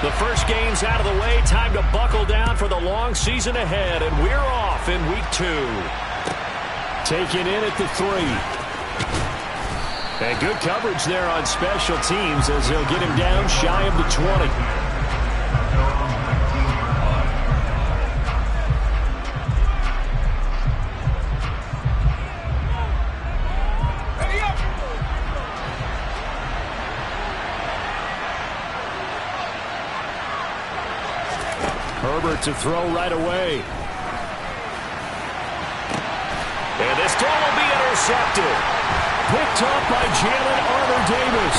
The first game's out of the way. Time to buckle down for the long season ahead, and we're off in week 2. Taken in at the 3. And good coverage there on special teams as they'll get him down shy of the 20. Herbert to throw right away. And this throw will be intercepted. Picked up by Jalen Armour-Davis.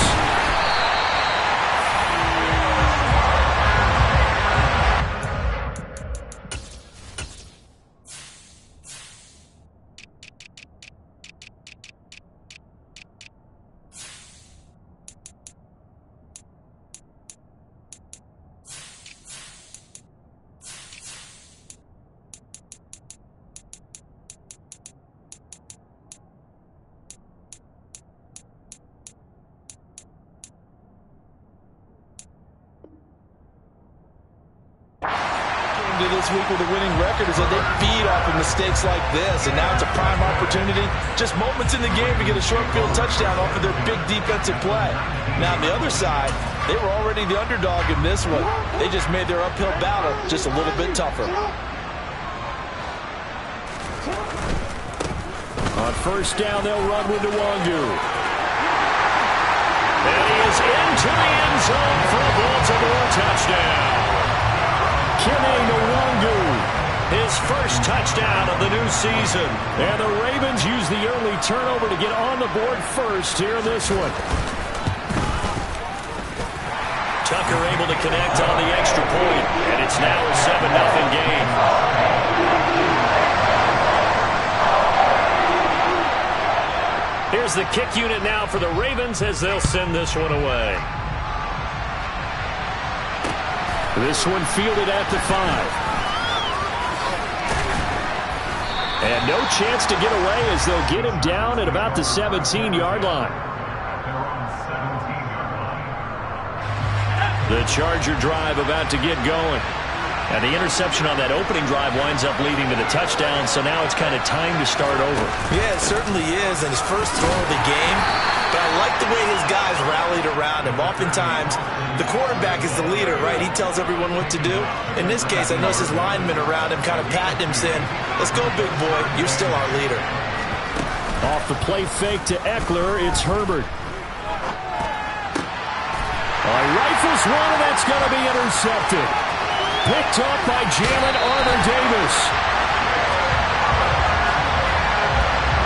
This week with a winning record is that they feed off of mistakes like this, and now it's a prime opportunity, just moments in the game to get a short field touchdown off of their big defensive play. Now on the other side, they were already the underdog in this one. They just made their uphill battle just a little bit tougher. On first down, they'll run with Nwangu. And he is into the end zone for a Baltimore touchdown. Kene Nwangu, his first touchdown of the new season. And the Ravens use the early turnover to get on the board first here in this one. Tucker able to connect on the extra point, and it's now a 7-0 game. Here's the kick unit now for the Ravens as they'll send this one away. This one fielded at the 5. And no chance to get away as they'll get him down at about the 17-yard line. The Charger drive about to get going. And the interception on that opening drive winds up leading to the touchdown, so now it's kind of time to start over. Yeah, it certainly is, and his first throw of the game. But I like the way his guys rallied around him. Oftentimes, the quarterback is the leader, right? He tells everyone what to do. In this case, I notice his linemen around him kind of patting him, saying, "Let's go, big boy. You're still our leader." Off the play fake to Eckler, it's Herbert. Rifles one, and that's going to be intercepted. Picked up by Jalen Armour-Davis.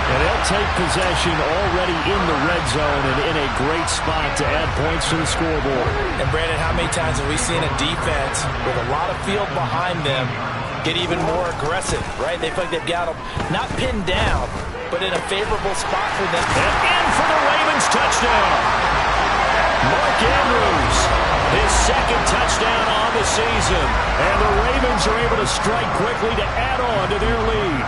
And they'll take possession already in the red zone and in a great spot to add points to the scoreboard. And Brandon, how many times have we seen a defense with a lot of field behind them get even more aggressive, right? They feel like they've got them not pinned down, but in a favorable spot for them. And in for the Ravens touchdown. Mark Andrews, his second touchdown on the season. And the Ravens are able to strike quickly to add on to their lead.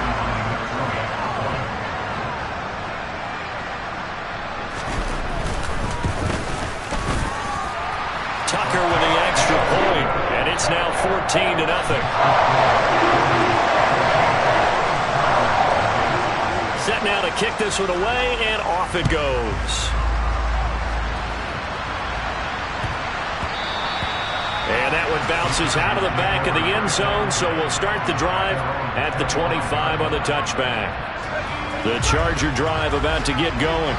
Tucker with the extra point, and it's now 14-0. Set now to kick this one away, and off it goes. And that one bounces out of the back of the end zone, so we'll start the drive at the 25 on the touchback. The Charger drive about to get going.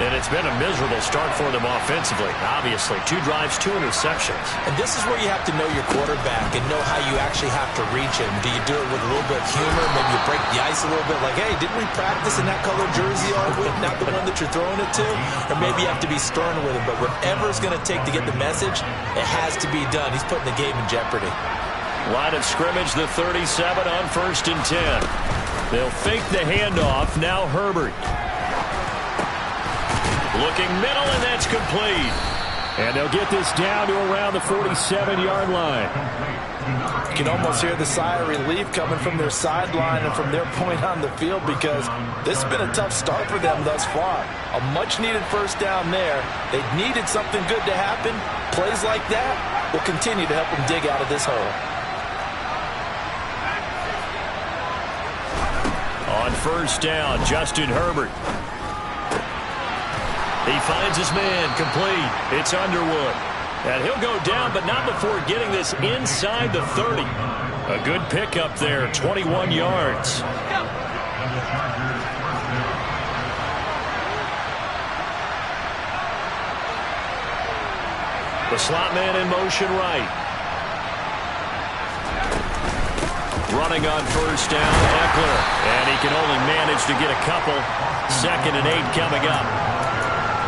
And it's been a miserable start for them offensively. Obviously, 2 drives, 2 interceptions. And this is where you have to know your quarterback and know how you actually have to reach him. Do you do it with a little bit of humor? Maybe you break the ice a little bit like, hey, didn't we practice in that color jersey all week, not the one that you're throwing it to? Or maybe you have to be stern with him. But whatever it's going to take to get the message, it has to be done. He's putting the game in jeopardy. Line of scrimmage, the 37 on 1st and 10. They'll fake the handoff. Now Herbert. Looking middle, and that's complete. And they'll get this down to around the 47-yard line. You can almost hear the sigh of relief coming from their sideline and from their point on the field, because this has been a tough start for them thus far. A much-needed first down there. They needed something good to happen. Plays like that will continue to help them dig out of this hole. On first down, Justin Herbert. He finds his man, complete. It's Underwood. And he'll go down, but not before getting this inside the 30. A good pickup there, 21 yards. The slot man in motion right. Running on first down, Eckler. And he can only manage to get a couple. 2nd and 8 coming up.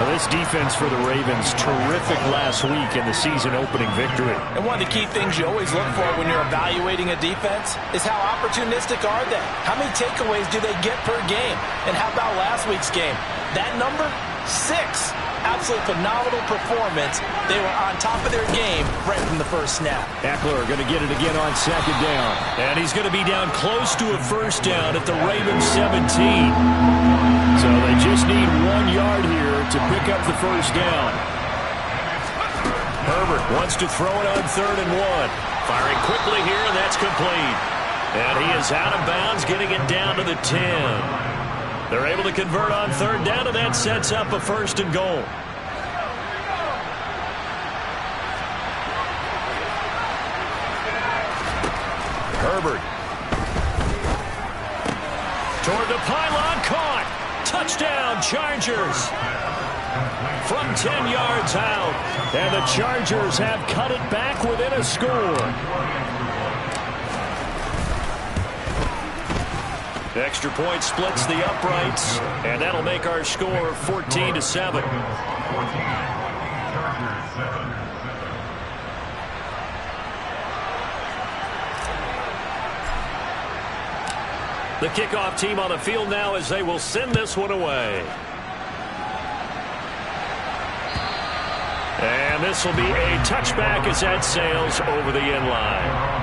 Well, this defense for the Ravens, terrific last week in the season-opening victory. And one of the key things you always look for when you're evaluating a defense is how opportunistic are they? How many takeaways do they get per game? And how about last week's game? That number, 6. Absolute phenomenal performance. They were on top of their game right from the first snap. Eckler going to get it again on 2nd down. And he's going to be down close to a first down at the Ravens 17. So they just need 1 yard here to pick up the first down. Herbert wants to throw it on 3rd and 1. Firing quickly here, and that's complete. And he is out of bounds, getting it down to the 10. They're able to convert on 3rd down, and that sets up a 1st and goal. Herbert. Toward the pylon, caught. Touchdown, Chargers. From 10 yards out. And the Chargers have cut it back within a score. The extra point splits the uprights, and that'll make our score 14-7. The kickoff team on the field now as they will send this one away. And this will be a touchback as that sails over the end line.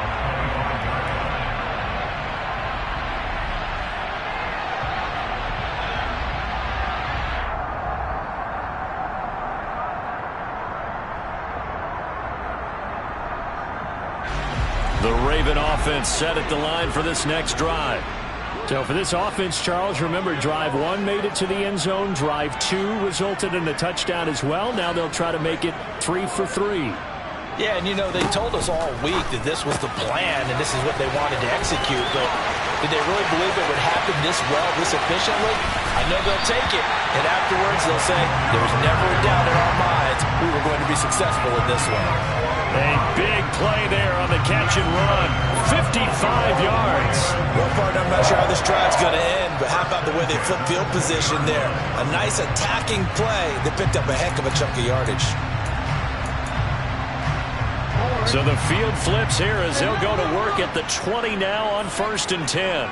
The Raven offense set at the line for this next drive. So for this offense, Charles, remember, drive 1 made it to the end zone. Drive 2 resulted in a touchdown as well. Now they'll try to make it 3 for 3. Yeah, and you know, they told us all week that this was the plan and this is what they wanted to execute, but did they really believe it would happen this well, this efficiently? I know they'll take it, and afterwards they'll say, there was never a doubt in our minds we were going to be successful in this one. A big play there on the catch and run. 55 yards. One part, I'm not sure how this drive's going to end, but how about the way they flip field position there? A nice attacking play that picked up a heck of a chunk of yardage. So the field flips here as they'll go to work at the 20 now on 1st and 10.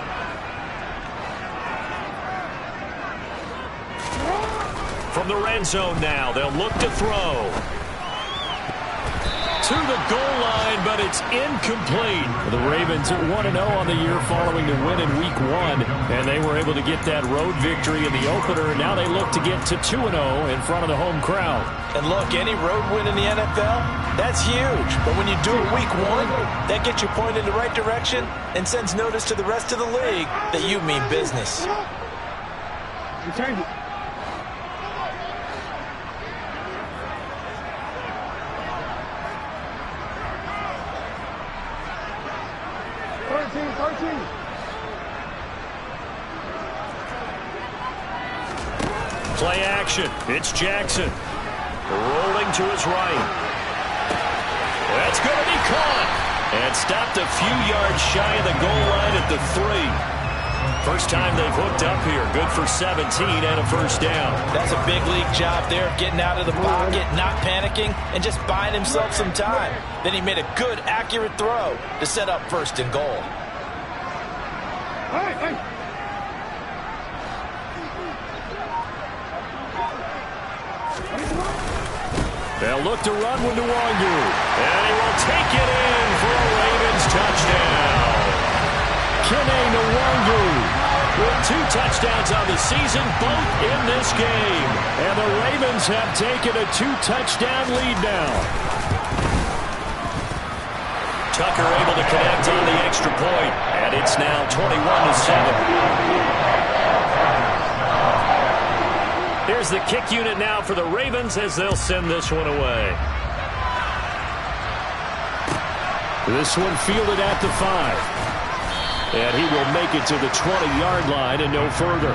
From the red zone now, they'll look to throw. To the goal line, but it's incomplete. The Ravens at 1-0 on the year following the win in Week 1, and they were able to get that road victory in the opener. Now they look to get to 2-0 in front of the home crowd. And look, any road win in the NFL, that's huge. But when you do it Week 1, that gets you pointed in the right direction and sends notice to the rest of the league that you mean business. Play action. It's Jackson. Rolling to his right. That's going to be caught. And stopped a few yards shy of the goal line at the 3. First time they've hooked up here. Good for 17 and a first down. That's a big league job there of getting out of the pocket, not panicking, and just buying himself some time. Then he made a good, accurate throw to set up 1st and goal. Hey. They'll look to run with Nwangu. And he will take it in for a Ravens touchdown. Kene Nwangu with 2 touchdowns on the season, both in this game. And the Ravens have taken a 2-touchdown lead now. Tucker able to connect on the extra point. And it's now 21-7. Here's the kick unit now for the Ravens as they'll send this one away. This one fielded at the 5. And he will make it to the 20-yard line and no further.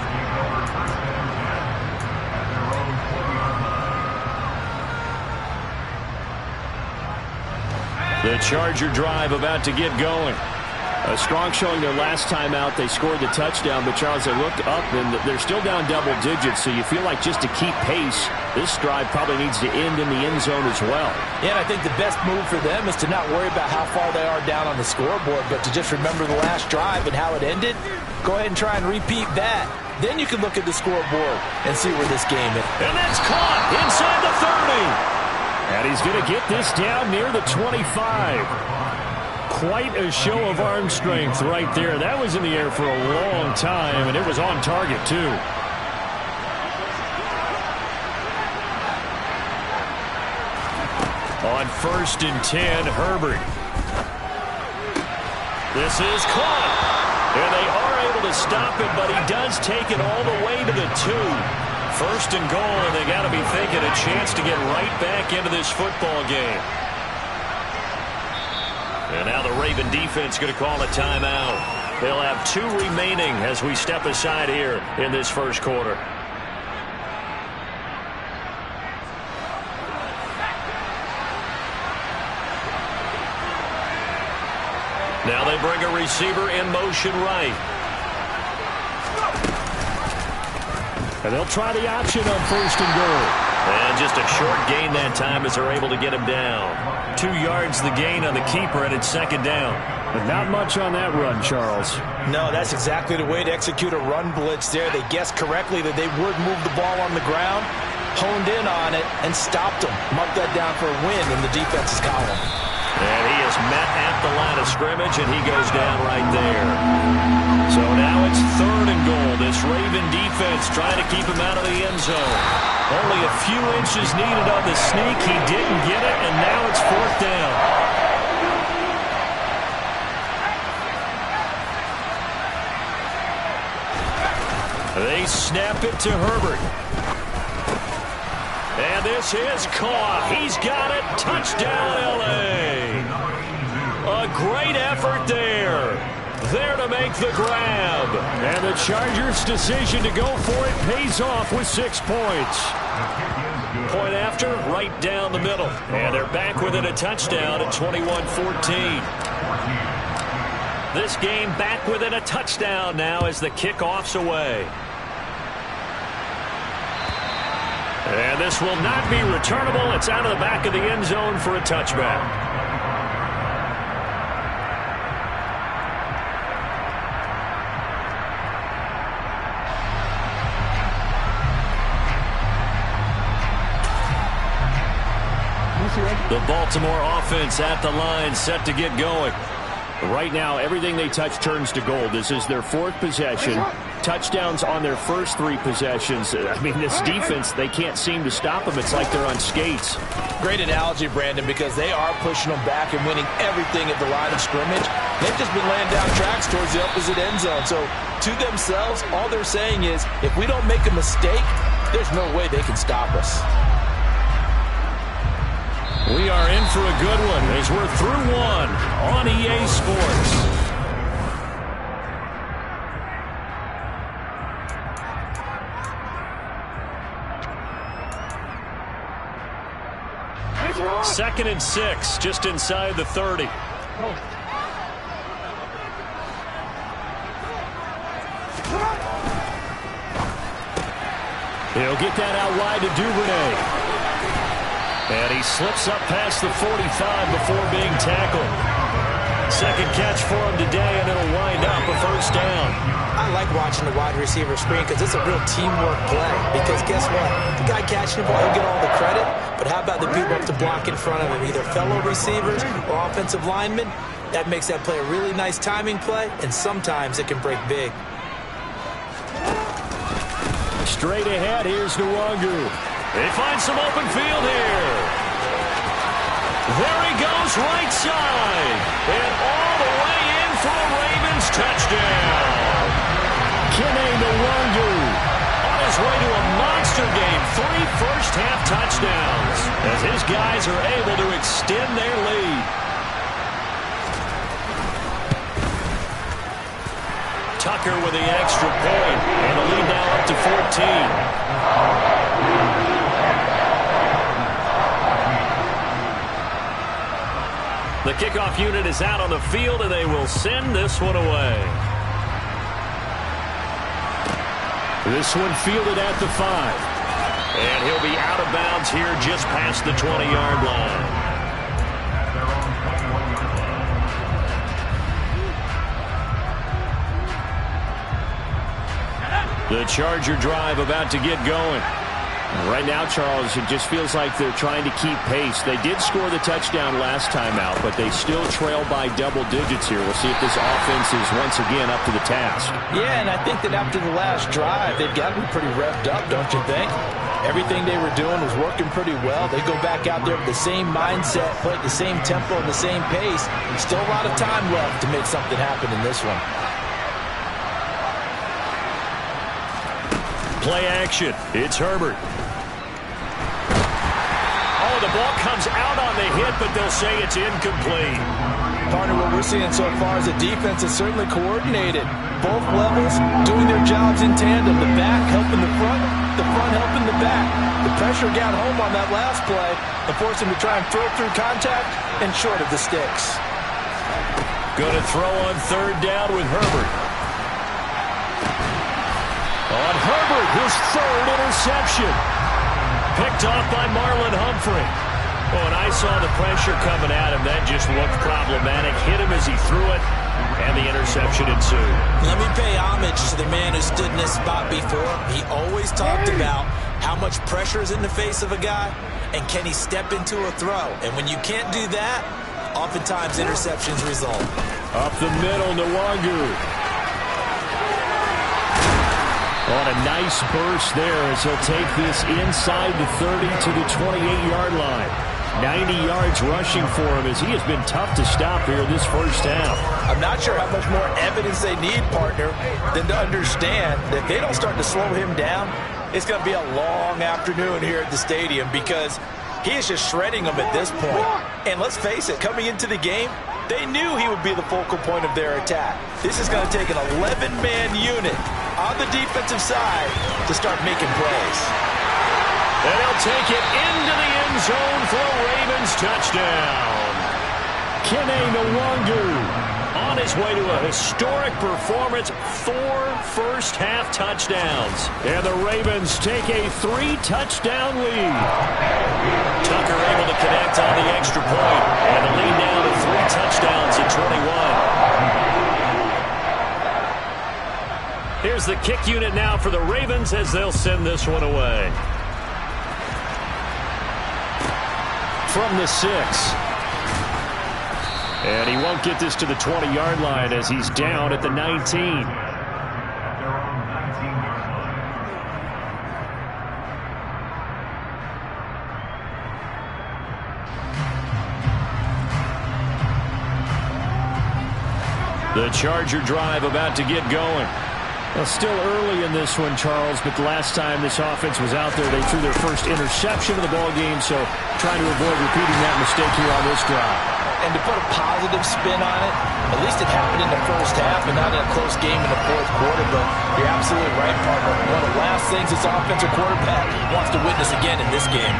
The Charger drive about to get going. A strong showing their last time out. They scored the touchdown, but Charles, they looked up, and they're still down double digits, so you feel like just to keep pace, this drive probably needs to end in the end zone as well. Yeah, and I think the best move for them is to not worry about how far they are down on the scoreboard, but to just remember the last drive and how it ended. Go ahead and try and repeat that. Then you can look at the scoreboard and see where this game is. And that's caught inside the 30. And he's going to get this down near the 25. Quite a show of arm strength right there. That was in the air for a long time, and it was on target, too. On 1st and 10, Herbert. This is caught. And they are able to stop it, but he does take it all the way to the 2. 1st and goal, and they got to be thinking a chance to get right back into this football game. And now the Raven defense going to call a timeout. They'll have 2 remaining as we step aside here in this first quarter. Now they bring a receiver in motion right. And they'll try the option on 1st and goal. And just a short gain that time as they're able to get him down. 2 yards the gain on the keeper, and it's 2nd down. But not much on that run, Charles. No, that's exactly the way to execute a run blitz there. They guessed correctly that they would move the ball on the ground, honed in on it, and stopped them. Marked that down for a win in the defense's column. And he is met at the line of scrimmage, and he goes down right there. So now it's 3rd and goal. This Raven defense trying to keep him out of the end zone. Only a few inches needed on the sneak. He didn't get it, and now it's 4th down. They snap it to Herbert. And this is caught. He's got it. Touchdown, L.A. A great effort there. There to make the grab. And the Chargers' decision to go for it pays off with 6 points. Point after, right down the middle. And they're back within a touchdown at 21-14. This game back within a touchdown now as the kickoff's away. And this will not be returnable. It's out of the back of the end zone for a touchback. The Baltimore offense at the line, set to get going. Right now, everything they touch turns to gold. This is their 4th possession. Touchdowns on their first 3 possessions. I mean, this defense, they can't seem to stop them. It's like they're on skates. Great analogy, Brandon, because they are pushing them back and winning everything at the line of scrimmage. They've just been laying down tracks towards the opposite end zone. So, to themselves, all they're saying is, if we don't make a mistake, there's no way they can stop us. We are in for a good one as we're through 1 on EA Sports. Second and 6, just inside the 30. He'll get that out wide to Duvernay. And he slips up past the 45 before being tackled. Second catch for him today, and it'll wind up a 1st down. I like watching the wide receiver screen because it's a real teamwork play. Because guess what? The guy catching the ball, he'll get all the credit. But how about the people up to block in front of him, either fellow receivers or offensive linemen. That makes that play a really nice timing play, and sometimes it can break big. Straight ahead, here's Nwangu. They find some open field here. There he goes, right side. And all the way in for a Ravens touchdown. Kene Nwangu on his way to a monster game. 3 first-half touchdowns as his guys are able to extend their lead. Tucker with the extra point, and the lead now up to 14. The kickoff unit is out on the field, and they will send this one away. This one fielded at the 5. And he'll be out of bounds here just past the 20-yard line. The Charger drive about to get going. Right now, Charles, it just feels like they're trying to keep pace. They did score the touchdown last time out, but they still trail by double digits here. We'll see if this offense is once again up to the task. Yeah, and I think that after the last drive, they've got to be pretty revved up, don't you think? Everything they were doing was working pretty well. They go back out there with the same mindset, play at the same tempo and the same pace. Still a lot of time left to make something happen in this one. Play action. It's Herbert. Oh, the ball comes out on the hit, but they'll say it's incomplete. Partner, what we're seeing so far is the defense is certainly coordinated. Both levels doing their jobs in tandem. The back helping the front helping the back. The pressure got home on that last play and forced him to try and throw through contact and short of the sticks. Going to throw on 3rd down with Herbert. On Herbert, his 3rd interception. Picked off by Marlon Humphrey. Oh, and I saw the pressure coming at him. That just looked problematic. Hit him as he threw it, and the interception ensued. Let me pay homage to the man who stood in this spot before. He always talked about how much pressure is in the face of a guy, and can he step into a throw. And when you can't do that, oftentimes interceptions result. Up the middle, Nwangu. On a nice burst there as he'll take this inside the 30 to the 28-yard line. 90 yards rushing for him as he has been tough to stop here this first half. I'm not sure how much more evidence they need, partner, than to understand that if they don't start to slow him down, it's going to be a long afternoon here at the stadium because he is just shredding them at this point. And let's face it, coming into the game, they knew he would be the focal point of their attack. This is going to take an 11-man unit on the defensive side to start making plays. And he'll take it into the end zone for a Ravens touchdown. Kene Nwangu on his way to a historic performance, 4 first-half touchdowns. And the Ravens take a 3-touchdown lead. Tucker able to connect on the extra point, and the lead now to 3 touchdowns at 21. Here's the kick unit now for the Ravens as they'll send this one away. From the 6. And he won't get this to the 20-yard line as he's down at the 19. The Charger drive about to get going. Well, still early in this one, Charles, but the last time this offense was out there, they threw their first interception of the ball game, so trying to avoid repeating that mistake here on this drive. And to put a positive spin on it, at least it happened in the first half and not in a close game in the fourth quarter, but you're absolutely right, partner. One of the last things this offensive quarterback wants to witness again in this game.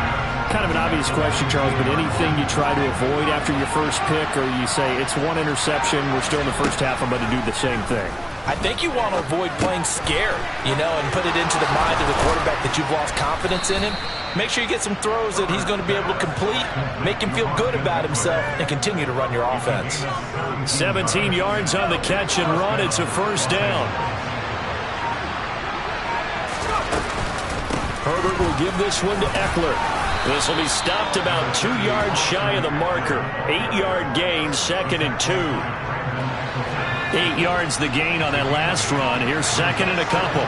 Kind of an obvious question, Charles, but anything you try to avoid after your first pick, or you say it's 1 interception, we're still in the first half, I'm going to do the same thing? I think you want to avoid playing scared, and put it into the mind of the quarterback that you've lost confidence in him. Make sure you get some throws that he's going to be able to complete, make him feel good about himself, and continue to run your offense. 17 yards on the catch and run. It's a first down. Herbert will give this one to Eckler. This will be stopped about 2 yards shy of the marker. 8-yard gain, 2nd and 2. 8 yards the gain on that last run. Here's 2nd and a couple.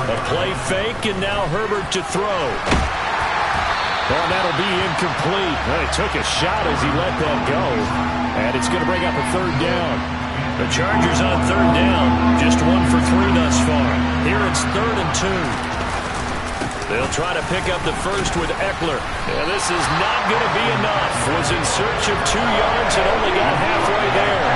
A play fake, and now Herbert to throw. Well, that'll be incomplete. Well, he took a shot as he let that go. And it's going to bring up a 3rd down. The Chargers on 3rd down. Just 1 for 3 thus far. Here it's 3rd and 2. They'll try to pick up the first with Eckler. Yeah, this is not going to be enough. Was in search of 2 yards and only got halfway there.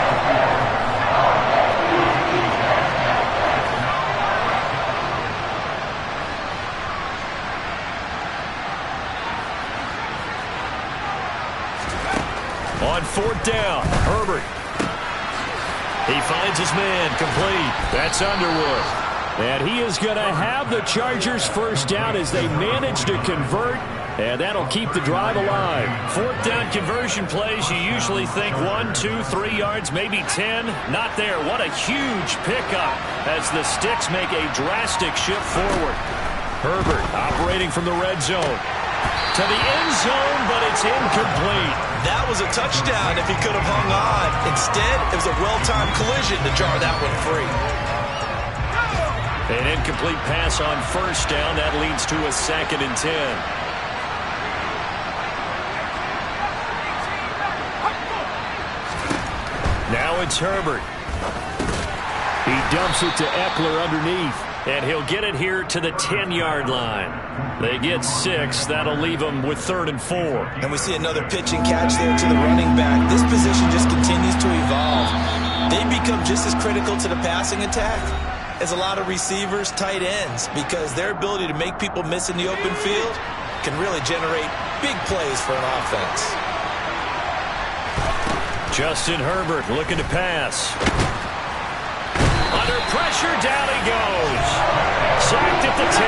On 4th down, Herbert. He finds his man, complete. That's Underwood. And he is going to have the Chargers first down as they manage to convert, and that'll keep the drive alive. 4th down conversion plays, you usually think 1, 2, 3 yards, maybe 10. Not there. What a huge pickup as the Sticks make a drastic shift forward. Herbert operating from the red zone. To the end zone, but it's incomplete. That was a touchdown if he could have hung on. Instead, it was a well-timed collision to jar that one free. An incomplete pass on 1st down. That leads to a 2nd and 10. Now it's Herbert. He dumps it to Eckler underneath. And he'll get it here to the 10-yard line. They get 6. That'll leave them with 3rd and 4. And we see another pitch and catch there to the running back. This position just continues to evolve. They become just as critical to the passing attack as a lot of receivers, tight ends, because their ability to make people miss in the open field can really generate big plays for an offense. Justin Herbert looking to pass. Under pressure, down he goes. Sacked at the 10.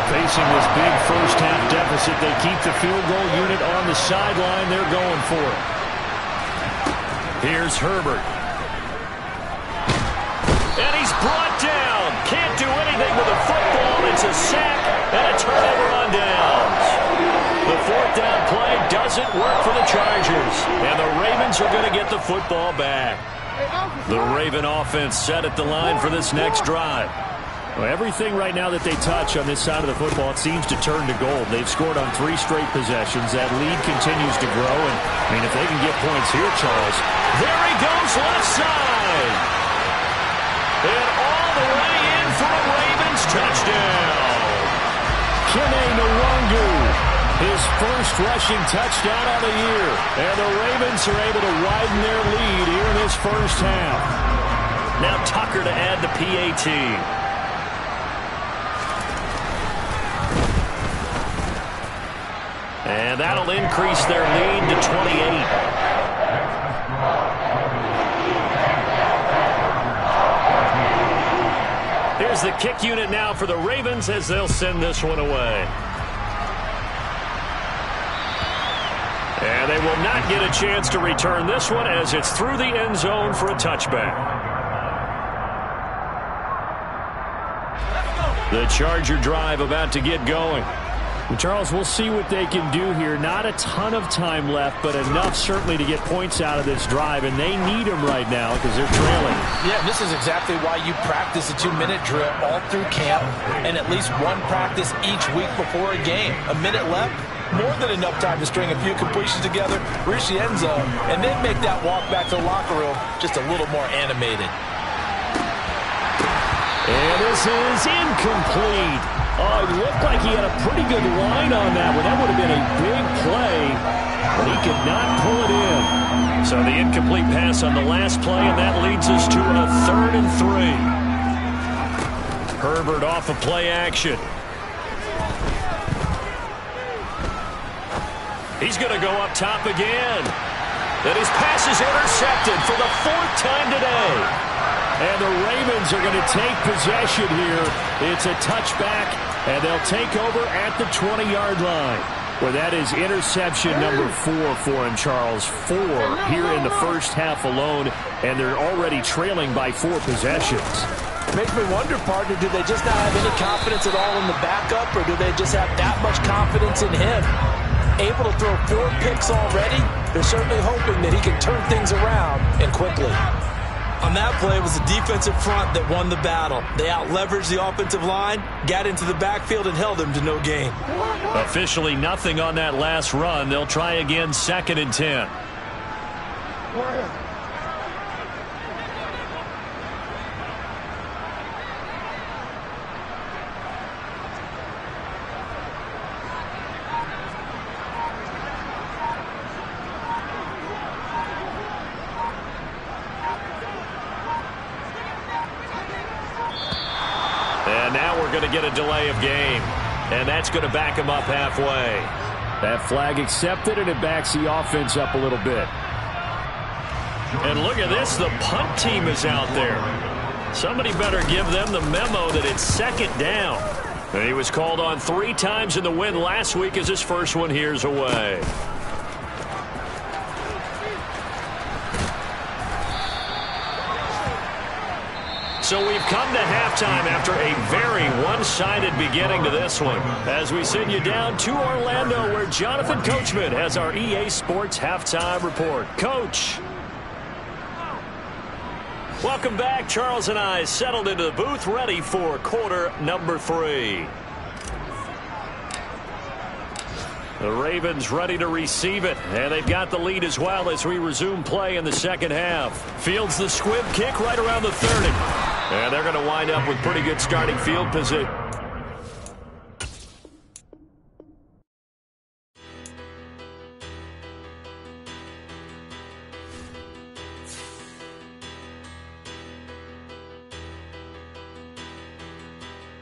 Facing this big first-half deficit, they keep the field goal unit on the sideline. They're going for it. Here's Herbert. And he's brought down. Can't do anything with the football. It's a sack and a turnover on downs. The 4th down play doesn't work for the Chargers. And the Ravens are going to get the football back. The Raven offense set at the line for this next drive. Well, everything right now that they touch on this side of the football, it seems to turn to gold. They've scored on 3 straight possessions. That lead continues to grow. And, I mean, if they can get points here, Charles. There he goes, left side. And all the way in for a Ravens touchdown. Kene Nwangu, his first rushing touchdown of the year. And the Ravens are able to widen their lead here in this first half. Now Tucker to add the PAT. And that'll increase their lead to 28. Here's the kick unit now for the Ravens as they'll send this one away. And they will not get a chance to return this one as it's through the end zone for a touchback. The Charger drive about to get going. And Charles, we'll see what they can do here. Not a ton of time left, but enough certainly to get points out of this drive, and they need them right now because they're trailing. Yeah, this is exactly why you practice a 2-minute drill all through camp and at least one practice each week before a game. A minute left, more than enough time to string a few completions together, reach the end zone, and then make that walk back to the locker room just a little more animated. And this is incomplete. Oh, it looked like he had a pretty good line on that one. That would have been a big play, but he could not pull it in. So the incomplete pass on the last play, and that leads us to a 3rd and 3. Herbert off of play action. He's going to go up top again. And his pass is intercepted for the 4th time today. And the Ravens are going to take possession here. It's a touchback, and they'll take over at the 20-yard line. Well, that is interception number 4 for him, Charles. 4 here in the first half alone, and they're already trailing by 4 possessions. Makes me wonder, partner, do they just not have any confidence at all in the backup, or do they just have that much confidence in him? Able to throw 4 picks already, they're certainly hoping that he can turn things around and quickly. On that play, it was the defensive front that won the battle. They out-leveraged the offensive line, got into the backfield, and held him to no gain. Officially nothing on that last run. They'll try again, 2nd and 10. And now we're going to get a delay of game. And that's going to back him up halfway. That flag accepted, and it backs the offense up a little bit. And look at this. The punt team is out there. Somebody better give them the memo that it's 2nd down. And he was called on 3 times in the win last week as his first one here's away. So we've come to halftime after a very one-sided beginning to this one. As we send you down to Orlando, where Jonathan Coachman has our EA Sports Halftime Report. Coach. Welcome back. Charles and I settled into the booth, ready for quarter number 3. The Ravens ready to receive it, and they've got the lead as well as we resume play in the second half. Fields the squib kick right around the 30. And they're going to wind up with pretty good starting field position.